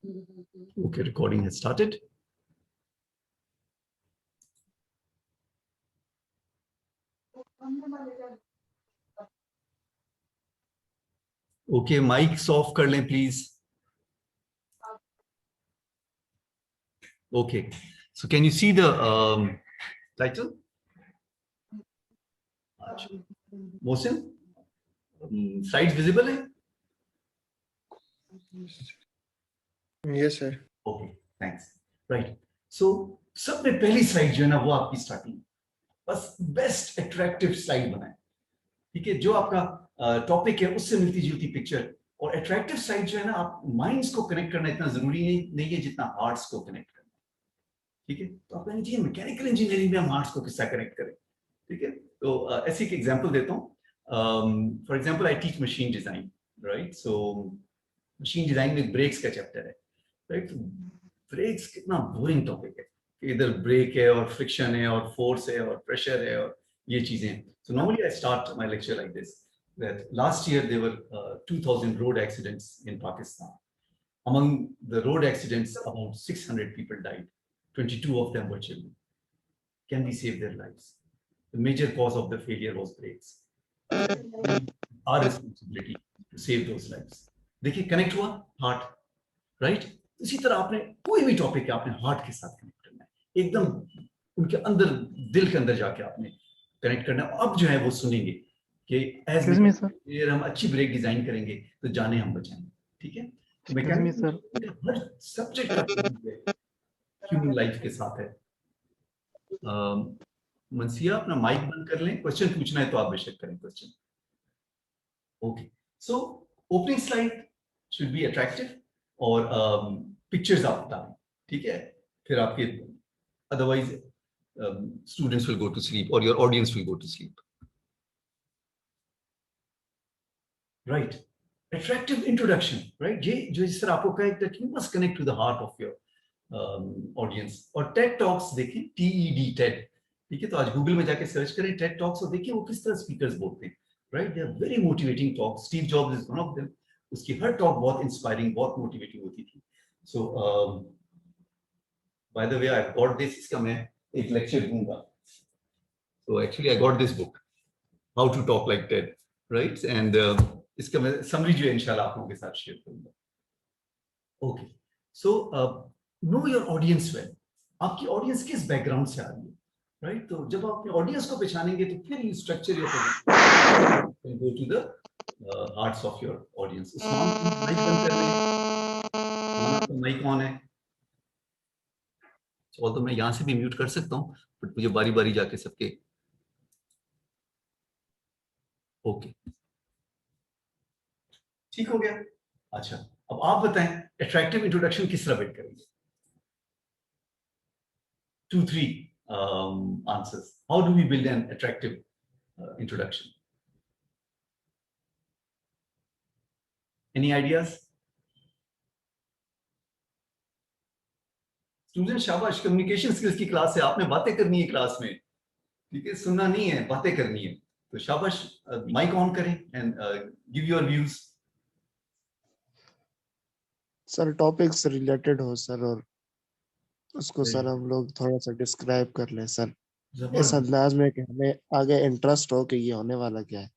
Okay, recording has started. Okay, mics off कर लें please. Okay, so can you see the title? Mohsin, slides visible है? Yes sir. Okay, thanks. Right. So सबसे पहली slide जो है ना वो आपकी स्टार्टिंग, बस बेस्ट अट्रैक्टिव स्लाइड बनाए, ठीक है, जो आपका टॉपिक है उससे मिलती जुलती पिक्चर। और अट्रैक्टिव स्लाइड जो है ना, आप माइंड्स को कनेक्ट करना इतना जरूरी नहीं है जितना हार्ट्स को कनेक्ट करना, ठीक है। तो आप कहेंगे मैकेनिकल इंजीनियरिंग में हम हार्ट्स को किससे कनेक्ट करें, ठीक है। तो ऐसी एक एग्जांपल देता हूँ। For example I teach machine design, right. So machine design में ब्रेक्स का चैप्टर है, राइट। ब्रेक्स कितना बोरिंग टॉपिक है, इधर ब्रेक है और फ्रिक्शन है और फोर्स है और प्रेशर है और ये चीजें। So normally I start my lecture like this, that last year there were 2000 road accidents in Pakistan. Among the road accidents, about 600 people died. 22 of them were children. Can we save their lives? The major cause of the failure was brakes. Our responsibility to save those lives. देखिए connect हुआ heart, right. इसी तरह आपने कोई भी topic है आपने heart के साथ कनेक्ट करना है, एकदम उनके अंदर, दिल के अंदर जाके आपने कनेक्ट करना। अब जो है वो सुनेंगे कि एज हम अच्छी ब्रेक डिजाइन करेंगे तो जाने हम बचाएंगे, ठीक है। तो मैकेनिकल हर सब्जेक्ट का ह्यूमन लाइफ के साथ है। मनसिया अपना माइक बंद कर लें, क्वेश्चन पूछना है तो आप बेशक करें question. Okay, so opening slide should be attractive और पिक्चर्स आप बताएं, ठीक है। फिर आपके otherwise students will go to sleep or your audience will go to sleep. Right. Attractive introduction, right? ये जो जिस तरह आपको कहा that you must connect to the heart of your audience. और TED Talks देखें, TED TED, ठीक है। तो आज गूगल में जाके सर्च करें TED Talks और देखिए वो किस तरह स्पीकर्स बोलते हैं, right? They are very motivating talks. Steve Jobs is one of them. उसकी हर टॉक बहुत इंस्पायरिंग, बहुत मोटिवेटिंग होती थी। So by the way, I've got this, इसका मैं एक लेक्चर दूंगा। So actually I got this book, How to Talk Like TED, right? And इसका मैं समरी जो है इंशाल्लाह आप लोगों के साथ शेयर करूंगा। Okay, so know your audience well. आपकी ऑडियंस किस बैकग्राउंड से आ रही है, राइट। तो जब आप अपने ऑडियंस को पहचानेंगे तो फिर you structure your presentation, go to the hearts of your audience. Usman mic बंद कर लें, माइक ऑन है। और तो मैं यहां से भी म्यूट कर सकता हूँ, बट मुझे बारी बारी जाके सबके। ओके, ठीक हो गया। अच्छा, अब आप बताएं अट्रैक्टिव इंट्रोडक्शन किस तरह बिल्ड करेंगे। 2-3 answers. How do we build an attractive introduction? Any ideas? Student शाबाश, कम्युनिकेशन स्किल्स की क्लास है, आपने बातें करनी है क्लास में, ठीक है, सुनना नहीं है, बातें करनी है। तो शाबाश, माइक ऑन करें and give your views. Sir topic से रिलेटेड हो सर, और उसको सर हम लोग थोड़ा सा डिस्क्राइब कर लें सर, इस अंदाज में कि हमें आगे इंटरेस्ट हो कि ये होने वाला क्या है।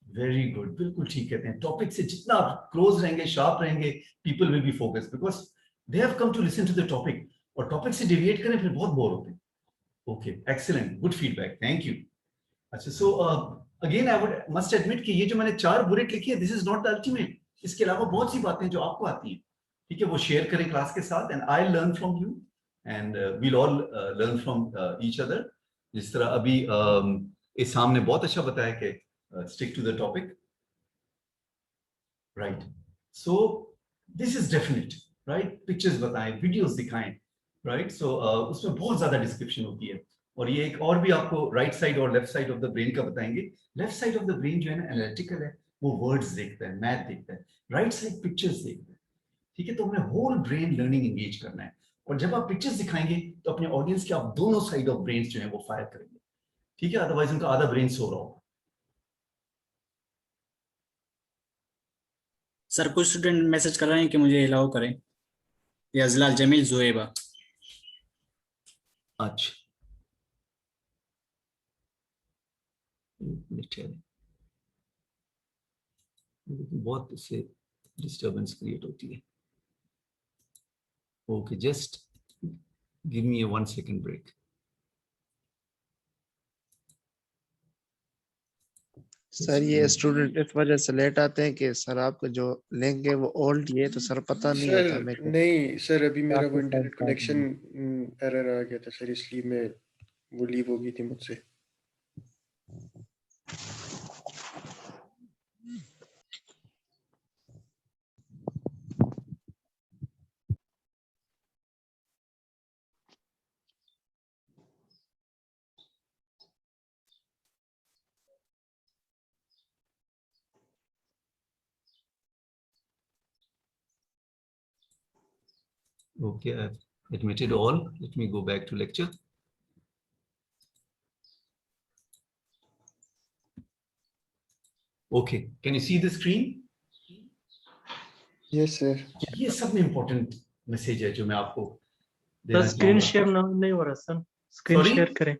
वेरी गुड, बिल्कुल ठीक कहते हैं। टॉपिक से जितना क्लोज रहेंगे, शार्प रहेंगे, people will be focused because they have come to listen to the topic. और टॉपिक से डिविएट करें फिर बहुत बोर होते हैं। Okay, excellent, good feedback, thank you. अच्छा, so again I would must admit कि ये जो मैंने 4 बुलेट लिखी है, this is not the ultimate. इसके अलावा बहुत सी बातें जो आपको आती हैं, ठीक है, वो शेयर करें क्लास के साथ and I learn from you and we'll all learn from each other. जिस तरह अभी इसाम ने बहुत अच्छा बताया कि stick to the topic, right? So this is definite, right? Pictures बताएं, videos दिखाएं, right? So उसमें बहुत ज्यादा डिस्क्रिप्शन होती है। और ये एक और भी आपको राइट साइड और left side of the brain का बताएंगे। Left side of the brain जो है ना एनालिटिकल है, वो वर्ड्स देखता है, मैथ देखता है। राइट साइड पिक्चर्स देखता है, ठीक है। तो हमें होल ब्रेन लर्निंग एंगेज करना है। और जब आप पिक्चर्स दिखाएंगे तो अपने ऑडियंस के आप दोनों साइड ऑफ ब्रेन जो है वो फायर करेंगे, ठीक है, अदरवाइज उनका आधा ब्रेन सो रहा होगा। सर कुछ स्टूडेंट मैसेज कर रहे हैं कि मुझे अलाउ करें। याजलाल जमील जुएबा। अच्छा, एक मिनट है, बहुत इससे डिस्टरबेंस क्रिएट होती है। Okay, just give me a 1 second break. Sir ये स्टूडेंट इस वजह से लेट आते हैं कि सर आपको जो लेंगे वो ओल्ड ये तो सर पता नहीं होता। मैं नहीं सर, अभी मेरा वो काफी इंटरनेट टाइम कनेक्शन एरर आ गया था सर, इसलिए मैं वो लीव हो गई थी मुझसे। Okay, I've admitted all. Let me go back to lecture. Okay, can you see the screen? Yes sir. ये सब में important message है जो मैं आपको सर देना स्क्रीन चाहूंगा। शेयर नहीं हो रहा सर, स्क्रीन Sorry? शेयर करें,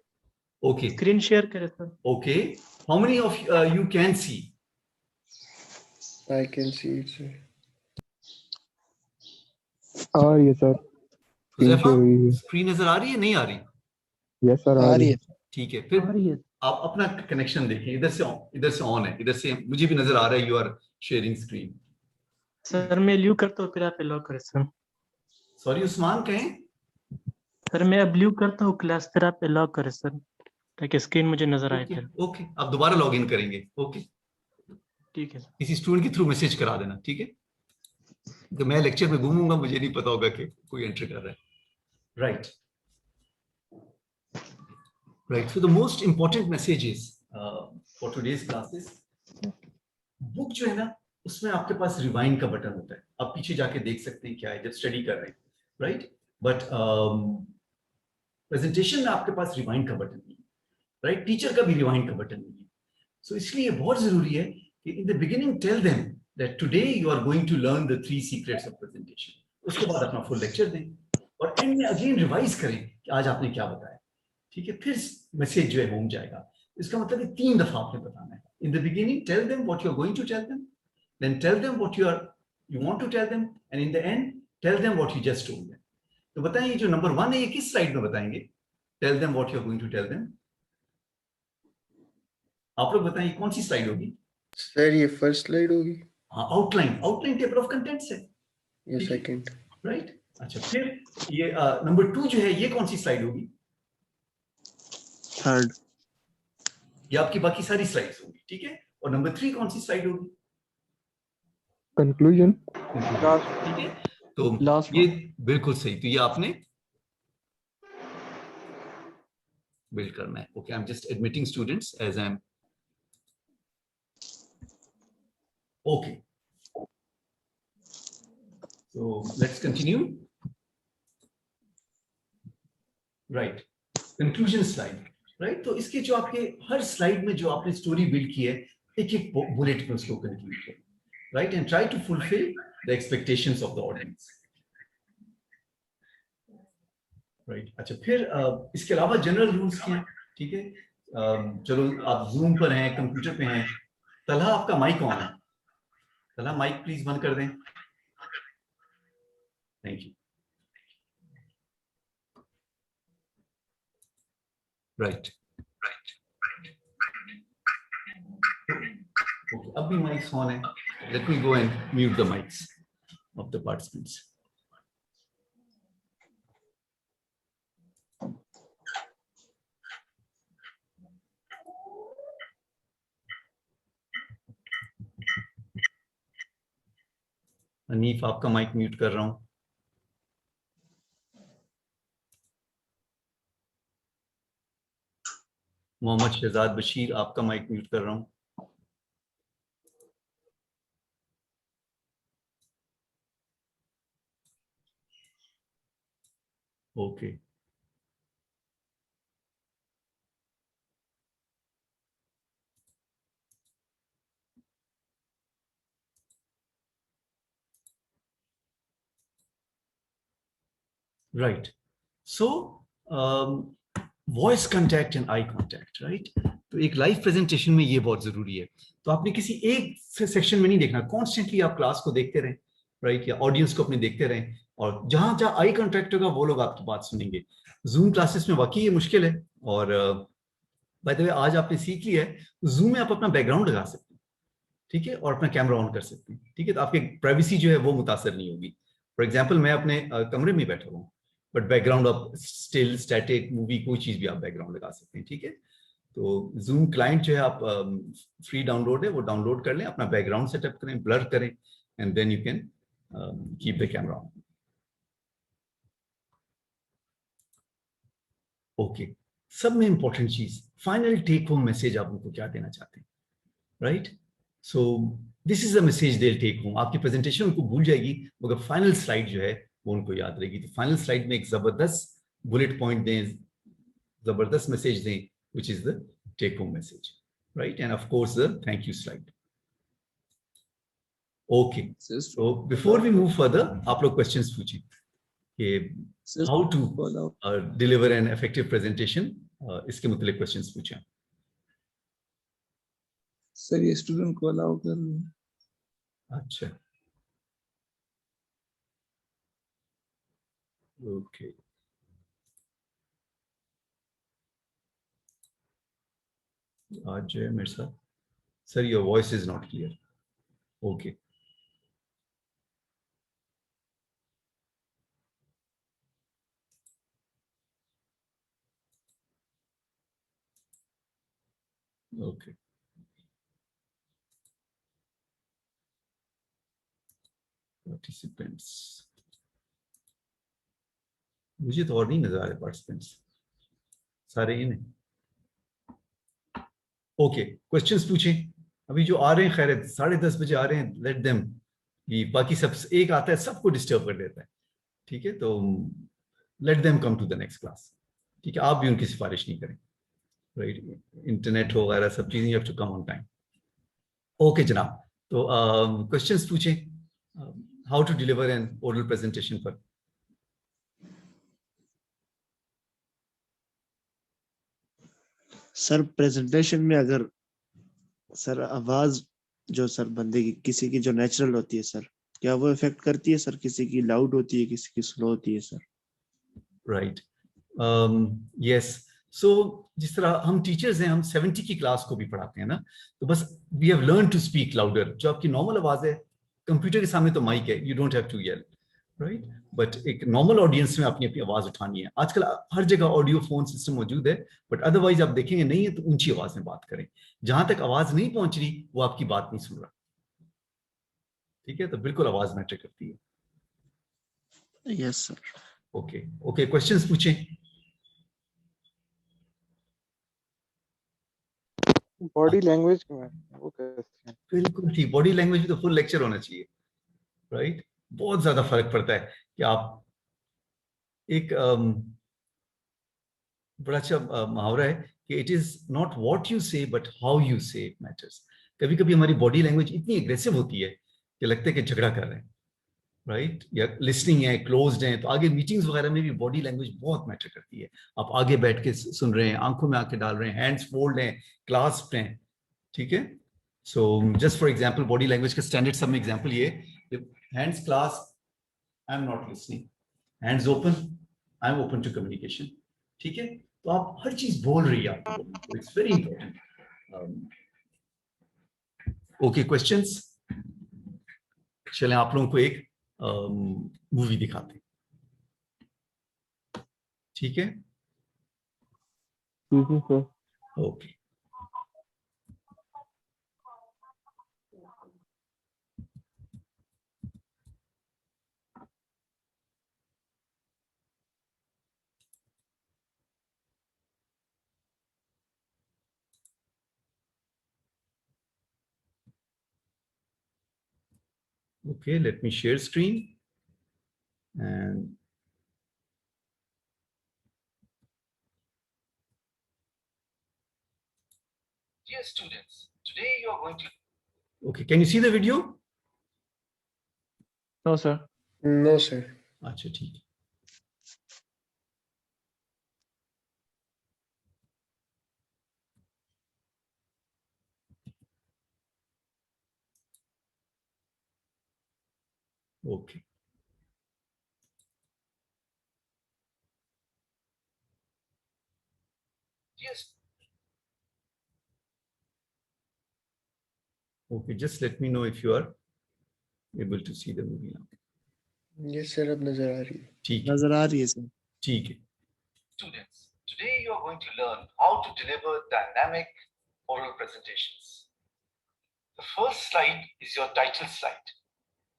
Okay, स्क्रीन शेयर करें sir. okay. How many of you can see? I can see it sir. आ रही है सर, स्क्रीन शेयर हुई है। स्क्रीन नजर आ रही है, नहीं आ रही? यस सर, आ रही है। ठीक है, फिर आप अपना कनेक्शन देखिए, इधर से ऑन है, इधर से मुझे भी नजर आ रहा है, you are sharing screen. Sir मैं ल्यू करता हूँ फिर आप अलाउ करें सर। सॉरी उस्मान, कहें? सर मैं अब ल्यू करता हूँ क्लास, फिर आप अलाउ करें सर, ताकि स्क्रीन मुझे नजर आए फिर। ओके, आप दोबारा लॉग इन करेंगे। ओके, ठीक है सर। किसी स्टूडेंट के थ्रू मैसेज करा देना, ठीक है? तो मैं लेक्चर में घूमूंगा, मुझे नहीं पता होगा कि कोई एंटर कर रहा है। Right right, so the most important message is for today's classes, book जो है ना, उसमें आपके पास रिवाइंड का बटन होता है, आप पीछे जाके देख सकते हैं क्या है जब स्टडी कर रहे हैं, राइट? बट प्रेजेंटेशन में आपके पास रिवाइंड का बटन नहीं है, राइट? टीचर का भी रिवाइंड का बटन नहीं है। सो इसलिए बहुत जरूरी है कि in the beginning tell them that today you are going to learn the 3 secrets of presentation. उसके बाद अपना फुल लेक्चर दें और एंड में अगेन रिवाइज करें कि आज आपने क्या बताया, ठीक है? फिर मैसेज जो है होम जाएगा। इसका मतलब है 3 दफा आपने बताना है। In the beginning tell them what you are going to tell them, then tell them what you want to tell them, and in the end tell them what you just told them. तो बताएं, ये जो number 1 है ये किस slide में बताएंगे? Tell them what you are going to tell them. आप लोग बताएं, कौन सी स्लाइड होगी? सर ये फर्स्ट स्लाइड होगी। हाँ, आउटलाइन टेबल ऑफ कंटेंट्स है, ये सेकंड। राइट? अच्छा, फिर ये नंबर 2 जो है ये कौन सी स्लाइड होगी? थर्ड। ये आपकी बाकी सारी स्लाइड्स होंगी, ठीक है? और नंबर 3 कौन सी स्लाइड होगी? कंक्लूजन। ठीक है, तो ये बिल्कुल सही, तो ये आपने बिल्ड करना है। Okay, I am just admitting students as I am. Okay, so let's continue. Right, conclusion slide, right? तो इसके जो आपके हर स्लाइड में जो आपने स्टोरी बिल्ड की है, एक एक बुलेट में उसको कंक्लूड करें, right? And try to fulfill the expectations of the audience, right? अच्छा, फिर इसके अलावा जनरल रूल्स क्या हैं, ठीक है? चलो आप जूम पर हैं, कंप्यूटर पे हैं, तलहा आपका माइक ऑन है, तलहा माइक प्लीज बंद कर दें, थैंक यू। राइट, okay, अब भी माइक्स ऑन है, let me go and mute the mics of the participants. Anif आपका माइक म्यूट कर रहा हूं। मोहम्मद शहजाद बशीर आपका माइक म्यूट कर रहा हूं। Okay, right. So voice contact and eye contact, right. तो एक लाइव प्रेजेंटेशन में ये बहुत जरूरी है. तो आपने किसी एक सेक्शन में नहीं देखना, कॉन्स्टेंटली आप क्लास को देखते रहें, राइट, या ऑडियंस को अपने देखते रहें, और जहां जहां आई कांटेक्ट होगा वो लोग आपकी बात सुनेंगे. जूम क्लासेस में वाकई ये मुश्किल है. और बाय द वे आज आपने सीख लिया है, जूम में आप अपना बैकग्राउंड लगा सकते हैं, ठीक है, और अपना कैमरा ऑन कर सकते हैं, ठीक है. तो आपकी प्राइवेसी जो है वो मुतासर नहीं होगी. फॉर एग्जाम्पल मैं अपने कमरे में बैठा हूँ, बट बैकग्राउंड आप स्टिल, स्टैटिक, मूवी, कोई चीज भी आप बैकग्राउंड लगा सकते हैं, ठीक है. तो जूम क्लाइंट जो है आप फ्री डाउनलोड है, वो डाउनलोड कर लें, अपना बैकग्राउंड सेटअप करें, ब्लर करें, and then you can keep the camera on. Okay. सब में इंपॉर्टेंट चीज, फाइनल टेक होम मैसेज आप उनको क्या देना चाहते हैं, right. So this is the message they take home. आपकी प्रेजेंटेशन उनको भूल जाएगी, मगर फाइनल स्लाइड जो है वो उनको याद रहेगी. तो फाइनल स्लाइड में एक जबरदस्त बुलेट पॉइंट दें, जबरदस्त मैसेज दें, which is the take home message, right? And of course the thank you slide. Okay, so before we move further, आप लोग questions पूछिए कि how to deliver an effective presentation. इसके मुतालिक questions पूछें. सर ये स्टूडेंट को अलाउ कर रहे हैं. अच्छा, okay. आज जो है मेरे साथ, sir your voice is not clear. Okay. Okay. Participants. मुझे तो और नहीं नजर आ रहे पार्टिसिपेंट्स, सारे इन हैं. ओके, क्वेश्चंस पूछें. अभी जो आ रहे हैं, खैर 10:30 बजे आ रहे हैं, लेट देम. ये बाकी सब एक आता है सबको डिस्टर्ब कर देता है, ठीक है. तो let them come to the next class, ठीक है. आप भी उनकी सिफारिश नहीं करें, राइट. इंटरनेट हो वगैरह सब चीजें, you have to come on time. Okay जनाब, तो क्वेश्चंस पूछें. How to deliver an oral presentation पर. सर प्रेजेंटेशन में अगर सर आवाज जो सर बंदे की किसी की जो नेचुरल होती है सर, क्या वो इफेक्ट करती है सर? किसी की लाउड होती है, किसी की स्लो होती है सर. राइट. यस. सो जिस तरह हम टीचर्स हैं, हम 70 की क्लास को भी पढ़ाते हैं ना, तो बस we have learn to speak louder. जो आपकी नॉर्मल आवाज है, कंप्यूटर के सामने तो माइक है, you don't have to yell, right. But एक नॉर्मल ऑडियंस में अपनी अपनी आवाज उठानी है. आजकल हर जगह ऑडियो फोन सिस्टम मौजूद है, बट अदरवाइज आप देखेंगे नहीं है तो ऊंची आवाज में बात करें. जहां तक आवाज नहीं पहुंच रही वो आपकी बात नहीं सुन रहा, ठीक है. तो बिल्कुल आवाज मैटर करती है. Yes sir. Okay. Okay, questions पूछें. बॉडी लैंग्वेज वो कैसे? बिल्कुल ठीक. बॉडी लैंग्वेज भी तो फुल लेक्चर होना चाहिए, राइट. बहुत ज्यादा फर्क पड़ता है कि आप एक बड़ा अच्छा मुहावरा है कि it is not what you से बट हाउ यू से इट मैटर्स. कभी कभी हमारी बॉडी लैंग्वेज इतनी एग्रेसिव होती है कि लगता है कि झगड़ा कर रहे हैं, राइट, या लिसनिंग है, क्लोज्ड है. तो आगे मीटिंग्स वगैरह में भी बॉडी लैंग्वेज बहुत मैटर करती है. आप आगे बैठ के सुन रहे हैं, आंखों में आंखें डाल रहे हैं, हैंड्स फोल्ड हैं, क्लास्प्ड हैं, ठीक है. So just for example, body language का स्टैंडर्ड सब में एग्जांपल ये, hands clasped, I am not listening. Hands open, I am open to communication, ठीक है. तो आप हर चीज बोल रही है आपको, it's very important. Okay, questions. चलें आप लोगों को एक मूवी दिखाते हैं, ठीक है. ठीक है sir. Okay. Okay, let me share screen. And dear students, today you are going to. Okay, can you see the video? No, sir. No, sir. अच्छा ठीक है. Okay. Yes. Okay, just let me know if you are able to see the movie now. Yes sir, अब नजर आ रही है. ठीक है. नजर आ रही है सर. ठीक है. Students, today you are going to learn how to deliver dynamic oral presentations. The first slide is your title slide.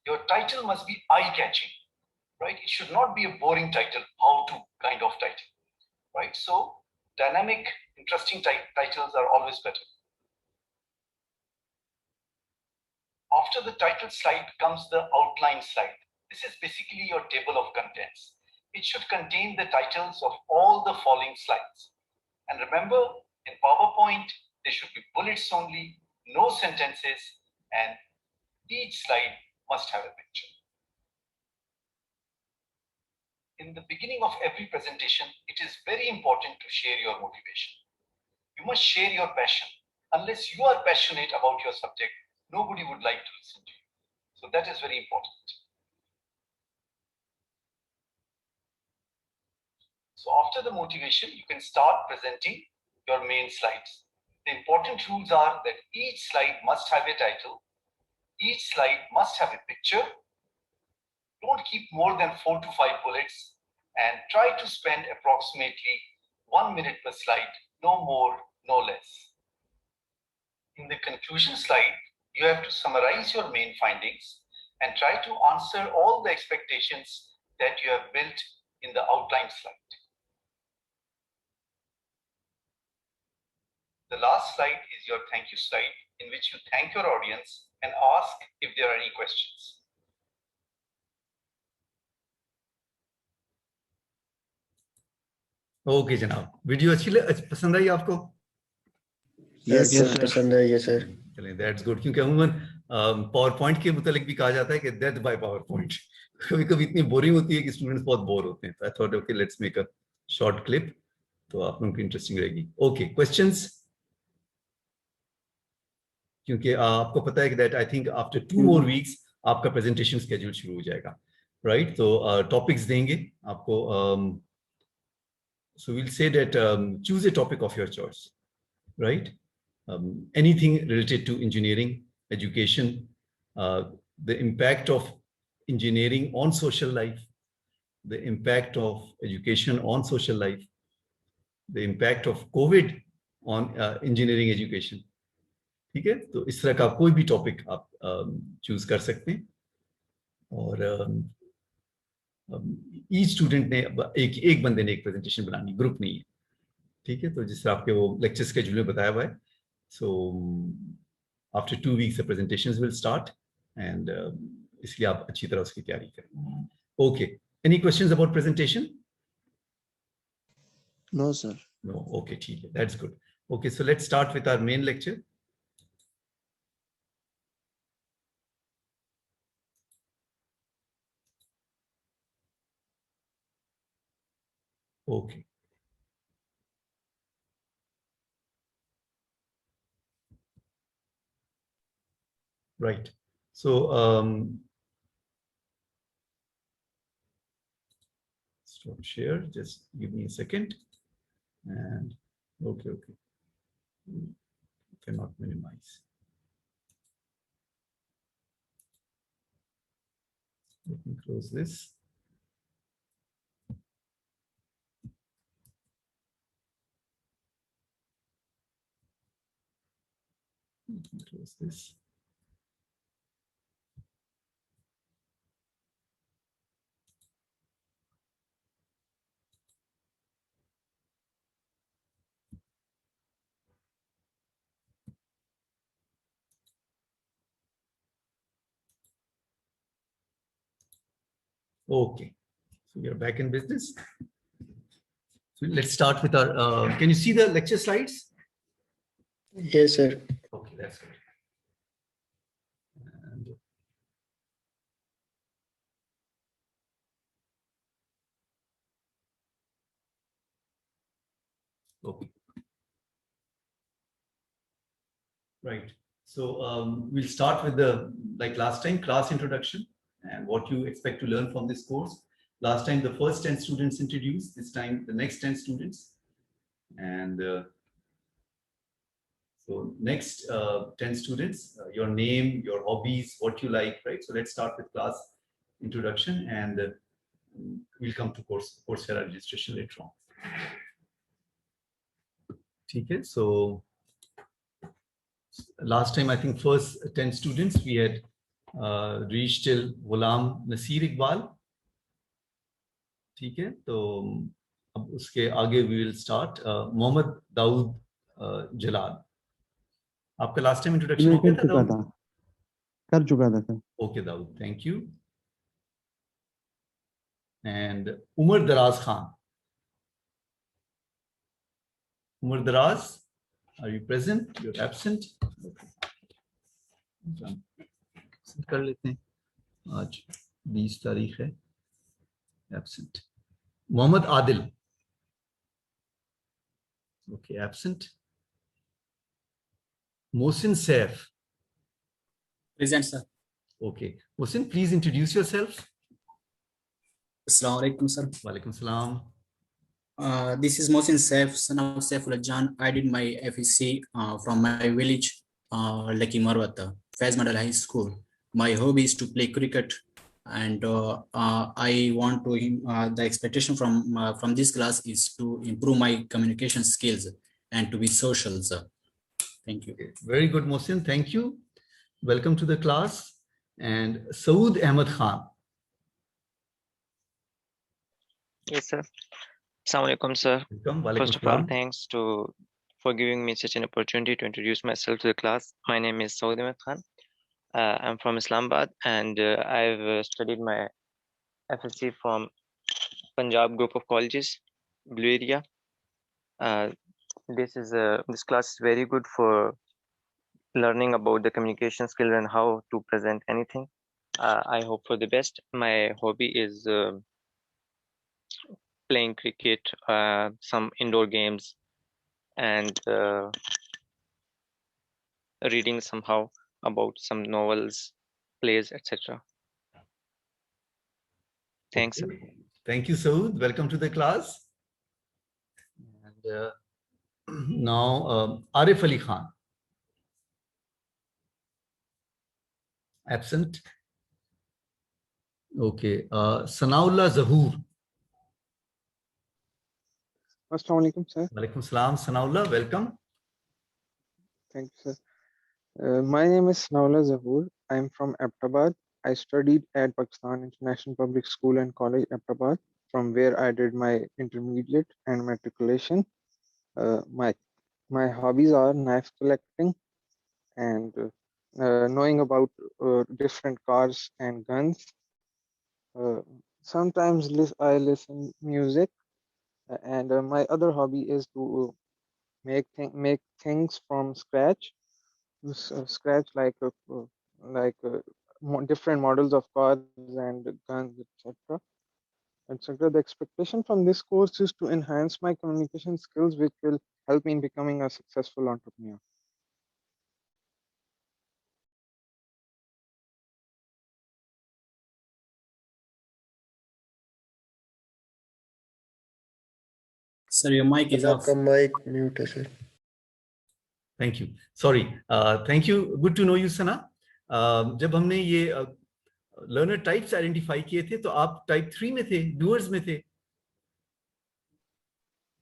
Your title must be eye-catching, right? It should not be a boring title, how-to kind of title, right? So dynamic, interesting titles are always better. After the title slide comes the outline slide. This is basically your table of contents. It should contain the titles of all the following slides. And remember, in PowerPoint, there should be bullets only, no sentences, and each slide must have a picture. In the beginning of every presentation, it is very important to share your motivation. You must share your passion. Unless you are passionate about your subject, nobody would like to listen to you. So that is very important. So after the motivation, you can start presenting your main slides. The important rules are that each slide must have a title. Each slide must have a picture. Don't keep more than 4 to 5 bullets and try to spend approximately 1 minute per slide, no more, no less. In the conclusion slide, you have to summarize your main findings and try to answer all the expectations that you have built in the outline slide. The last slide is your thank you slide, in which you thank your audience and ask if there are any questions. Okay जनाब, video पसंद आई आपको? Yes, Yes sir. पसंद है ये sir. चलें, that's good, क्योंकि अमूमन power point के मुतालिक भी कहा जाता है कि डेथ बाय पावर पॉइंट. कभी कभी इतनी बोरिंग होती है कि स्टूडेंट्स बहुत बोर होते हैं. I thought okay let's make a short clip, तो आप लोगों की इंटरेस्टिंग रहेगी. Okay, questions? क्योंकि आपको पता है कि that I think after 2 more weeks आपका प्रेजेंटेशन स्केड्यूल शुरू हो जाएगा, राइट? तो टॉपिक्स देंगे आपको. So we'll say that choose a topic of your choice, right? Anything related to engineering, education, the impact of engineering on social life, the impact of education on social life, the impact of COVID on engineering education. ठीक है, तो इस तरह का कोई भी topic आप choose कर सकते हैं. और ईच स्टूडेंट ने एक बंदे ने एक प्रेजेंटेशन बनानी, ग्रुप नहीं है. ठीक है, तो जिस तरह आपके वो लेक्चर स्केड्यूल में बताया हुआ है. So after 2 weeks the presentations will start and इसलिए आप अच्छी तरह उसकी तैयारी करें. Okay, any questions about presentation? No, sir. No. Okay, ठीक है, that's good. Okay, so let's start with our main lecture. Okay. Right. So stop share. Just give me a second. And okay. Cannot minimize. Let me close this. Let me close this. Okay, so we are back in business. So let's start with our, can you see the lecture slides? Yes sir. Okay, that's good. And okay. Right. So we'll start with the, like last time, class introduction. and what you expect to learn from this course. Last time the first 10 students introduced, this time the next 10 students. And so next 10 students, your name, your hobbies, what you like, right? So let's start with class introduction, and we'll come to Coursera registration later on. Okay, so last time I think first 10 students we had reached till Ghulam Nasir Iqbal. ठीक है, तो अब उसके आगे we will start Mohammad Dawood जलाल. आपका last time introduction हो गया था? कर चुका था sir. Okay Dawood, thank you. And Umar Daraz Khan. Umar दराज, are you present? You're absent. कर लेते हैं, आज 20 तारीख है. Absent. Mohammad Adil. Okay, absent. Mohsin Saif. Present, sir. Okay. Mohsin, please introduce yourself. Assalamu alaikum, sir. Walaikum salam. This is Mohsin Saif, son of Saifullah Jan. I did my FEC from my village, Lucky Marwata, Faiz Model High School. My hobby is to play cricket, and I want to. The expectation from this class is to improve my communication skills and to be social, sir. Thank you. Okay. Very good, Mohsin. Thank you. Welcome to the class. And Saud Ahmed Khan. Yes, sir. Assalamu alaikum, sir. Welcome. First of all, thanks for giving me such an opportunity to introduce myself to the class. My name is Saud Ahmed Khan. I'm from Islamabad, and I've studied my FSC from Punjab Group of Colleges, Blue Area. This class is very good for learning about the communication skill and how to present anything. I hope for the best. My hobby is playing cricket, some indoor games, and reading somehow about some novels, plays, etc. Thanks. Okay. Thank you, Saud. Welcome to the class. And now Arif Ali Khan. Absent. Okay. Sanaullah Zahoor. Assalamu alaikum, sir. Walaikum salam. Sanaullah, welcome. Thank you, sir. My name is Naula Zahoor. I'm from Abbottabad. I studied at Pakistan International Public School and College, Abbottabad, from where I did my intermediate and matriculation. My hobbies are knife collecting and knowing about different cars and guns. Sometimes I listen music, and my other hobby is to make things from scratch. Scratch like different models of cars and guns, etc. etc. The expectation from this course is to enhance my communication skills, which will help me in becoming a successful entrepreneur. Sir, your mic is off. आपका mic mute है sir. Thank you. Sorry. Thank you. Good to know you, Sana. जब हमने ये learner types identify किए थे तो आप type 3 में थे, डूअर्स में थे.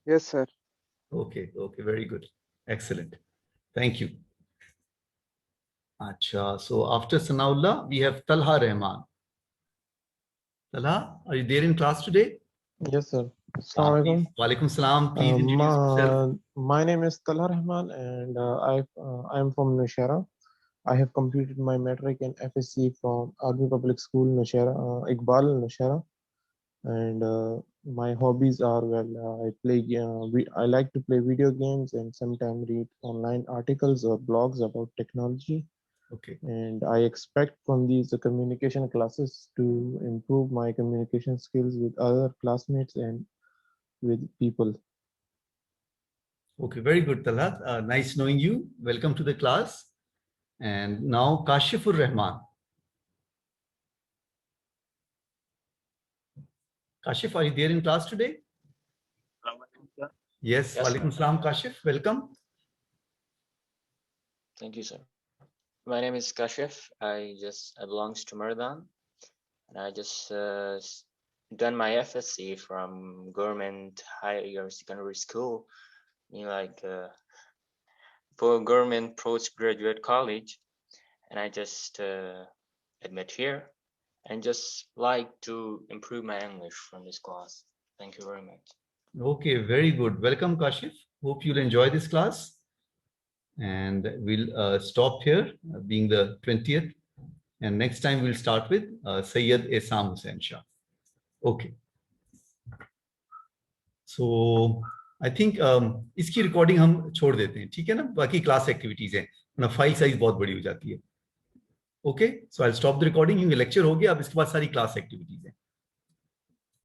Yes, sir. Okay, very good. Excellent. Thank you. Acha, so after Sanaullah, we have Talha Rahman. Talha, are you there in class today? Yes, sir. Assalamu alaikum. Walaikum salam. Please introduce yourself. My name is Talha Rahman, and I am from Nashara. I have completed my matric and FSC from Army Public School, Nashara, Iqbal, Nashara. And my hobbies are, I like to play video games and sometimes read online articles or blogs about technology. Okay. And I expect from these communication classes to improve my communication skills with other classmates and with people. Okay, very good, Talha. Nice knowing you. Welcome to the class. And now Kashifur Rahman. Kashif, are you there in class today? Yes, Yes, Walaikum Salam, Kashif, welcome. Thank you, sir. My name is Kashif. I belongs to Maradan, and I just done my FSC from government higher secondary school, for government postgraduate college, and I just admit here and just like to improve my English from this class. Thank you very much. Okay, very good. Welcome, Kashif. Hope you'll enjoy this class. And we'll stop here, being the 20th. And next time we'll start with Sayyid Esam Hussain Shah. Okay. So I think इसकी recording हम छोड़ देते हैं, ठीक है ना? बाकी class activities हैं, ना फाइल साइज बहुत बड़ी हो जाती है. Okay, so I will stop the recording. क्योंकि लेक्चर हो गया, अब इसके बाद सारी क्लास एक्टिविटीज हैं.